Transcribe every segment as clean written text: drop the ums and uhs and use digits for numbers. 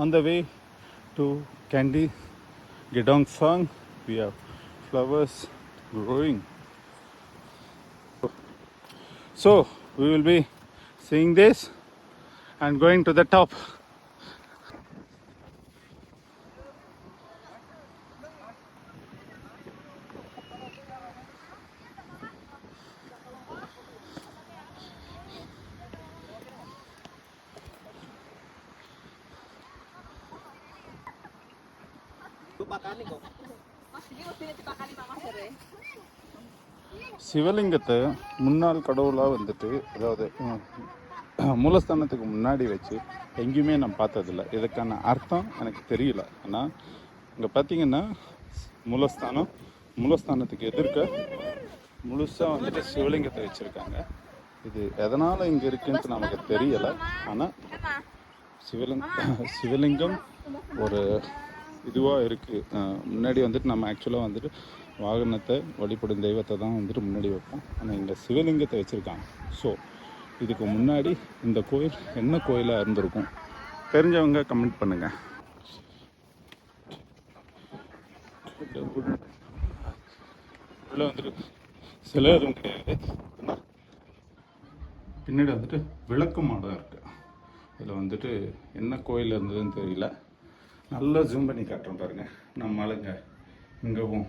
on the way to Candy Gedong Song. We have flowers growing. So we will be seeing this and going to the top. சிவலிங்கத்தை முன்னாள் கடவுளாக வந்துட்டு, அதாவது மூலஸ்தானத்துக்கு முன்னாடி வச்சு எங்கேயுமே நான் பார்த்ததில்ல. இதுக்கான அர்த்தம் எனக்கு தெரியல. ஆனால் இங்கே பார்த்தீங்கன்னா மூலஸ்தானத்துக்கு எதிர்க்க முழுசாக வந்துட்டு சிவலிங்கத்தை வச்சுருக்காங்க. இது எதனால் இங்கே இருக்குன்ட்டு நமக்கு தெரியலை. ஆனால் சிவலிங்கம் ஒரு இதுவாக இருக்குது. முன்னாடி வந்துட்டு நம்ம ஆக்சுவலாக வந்துட்டு வாகனத்தை வழிபடும் தெய்வத்தை தான் வந்துட்டு முன்னாடி வைப்போம். ஆனால் இங்கே சிவலிங்கத்தை வச்சுருக்காங்க. ஸோ இதுக்கு முன்னாடி இந்த கோயில் என்ன கோயிலாக இருந்திருக்கும் தெரிஞ்சவங்க கமெண்ட் பண்ணுங்கள். உள்ள வந்துட்டு சில எதுவும் கிடையாது. பின்னாடி வந்துட்டு விளக்கு மாடம் இருக்குது. இதில் வந்துட்டு என்ன கோயில் இருந்ததுன்னு தெரியல. நல்லா ஜூம் பண்ணி காட்டுறோம் பாருங்க. நம்ம ஆளுங்க இங்கவும்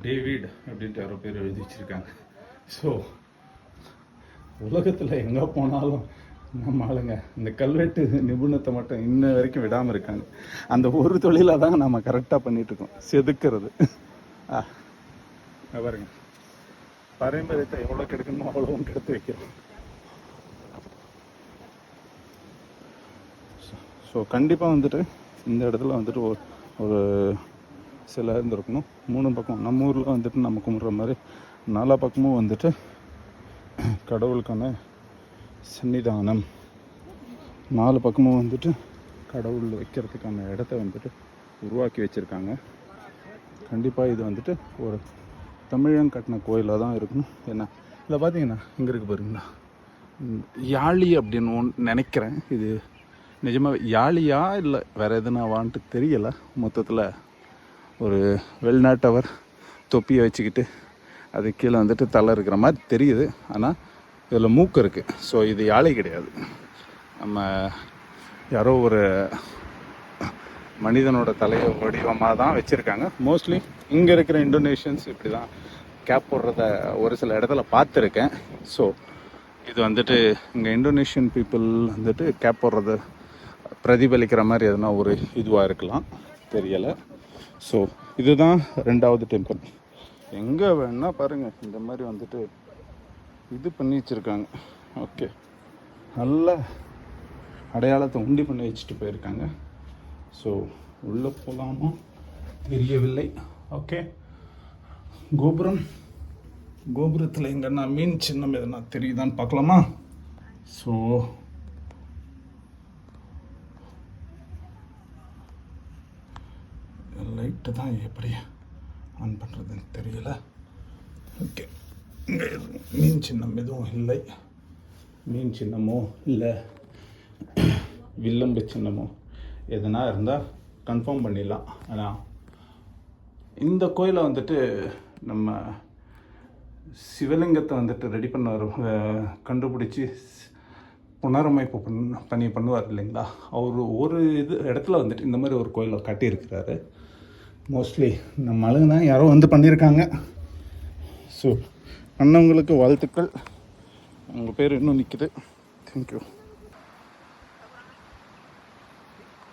டேவிட் அப்படின்ட்டு யாரோ பேர் எழுதி வச்சுருக்காங்க. ஸோ உலகத்தில் எங்கே போனாலும் நம்ம ஆளுங்க இந்த கல்வெட்டு நிபுணத்தை மட்டும் இன்ன வரைக்கும் விடாமல் இருக்காங்க. அந்த ஒரு தொழிலாக தான் நம்ம கரெக்டாக பண்ணிகிட்ருக்கோம், செதுக்கிறது. பாருங்க, பாரம்பரியத்தை எவ்வளோ கெடுக்கணுமோ அவ்வளோவும் கெடுத்து வைக்கிறோம். ஸோ கண்டிப்பாக வந்துட்டு இந்த இடத்துல வந்துட்டு ஒரு சிலை இருந்திருக்கணும். 3 பக்கம் நம்ம ஊரில் வந்துட்டு நம்ம கும்பிட்ற மாதிரி 4 பக்கமும் வந்துட்டு கடவுளுக்கான சன்னிதானம், 4 பக்கமும் வந்துட்டு கடவுள் வைக்கிறதுக்கான இடத்த வந்துட்டு உருவாக்கி வச்சுருக்காங்க. கண்டிப்பாக இது வந்துட்டு ஒரு தமிழன் கட்டின கோயிலாக தான் இருக்கணும். ஏன்னா இதில் பார்த்தீங்கன்னா இங்கே இருக்குது பாருங்களா, யாழி அப்படின்னு நினைக்கிறேன். இது நிஜமாக யாழியா இல்லை வேறு எதுனாவான்ட்டு தெரியலை. மொத்தத்தில் ஒரு வெளிநாட்டவர் தொப்பியை வச்சுக்கிட்டு அது கீழே வந்துட்டு தலை இருக்கிற மாதிரி தெரியுது. ஆனால் இதில் மூக்கு இருக்குது. ஸோ இது யாழை கிடையாது. நம்ம யாரோ ஒரு மனிதனோட தலையை வடிவமாக தான் வச்சுருக்காங்க. மோஸ்ட்லி இங்கே இருக்கிற இந்தோனேஷியன்ஸ் இப்படி தான் கேப் போடுறத ஒரு சில இடத்துல பார்த்துருக்கேன். ஸோ இது வந்துட்டு இங்கே இந்தோனேஷியன் பீப்புள் வந்துட்டு கேப் போடுறத பிரதிபலிக்கிற மாதிரி எதுனா ஒரு இதுவாக இருக்கலாம், தெரியலை. ஸோ இதுதான் 2வது டெம்பிள். எங்கே வேணால் பாருங்கள், இந்த மாதிரி வந்துட்டு இது பண்ணி வச்சுருக்காங்க. ஓகே, நல்ல அடையாளத்தை உண்டி பண்ணி வச்சுட்டு போயிருக்காங்க. ஸோ உள்ளே போகலாமா தெரியவில்லை. ஓகே, கோபுரத்தில் எங்கன்னா மீன் சின்னம் எதுனா தெரியுதான்னு பார்க்கலாமா? ஸோ லைட்டு தான் எப்படி ஆன் பண்ணுறதுன்னு தெரியல. ஓகே, இங்கே மீன் சின்னம் எதுவும் இல்லை. மீன் சின்னமோ இல்லை வில்லம்பு சின்னமோ எதுனா இருந்தால் கன்ஃபார்ம் பண்ணிடலாம். ஆனால் இந்த கோயிலை வந்துட்டு நம்ம சிவலிங்கத்தை வந்துட்டு ரெடி பண்ண கண்டுபிடிச்சி புனரமைப்பு பண்ணுவார் இல்லைங்களா, அவர் ஒரு இடத்துல வந்துட்டு இந்த மாதிரி ஒரு கோயிலை கட்டியிருக்கிறாரு. மோஸ்ட்லி நம்ம ஆளுங்க தான் யாரோ வந்து பண்ணியிருக்காங்க. ஸோ அண்ணவங்களுக்கு வாழ்த்துக்கள். உங்கள் பேர் இன்னும் நிற்குது. தேங்க்யூ.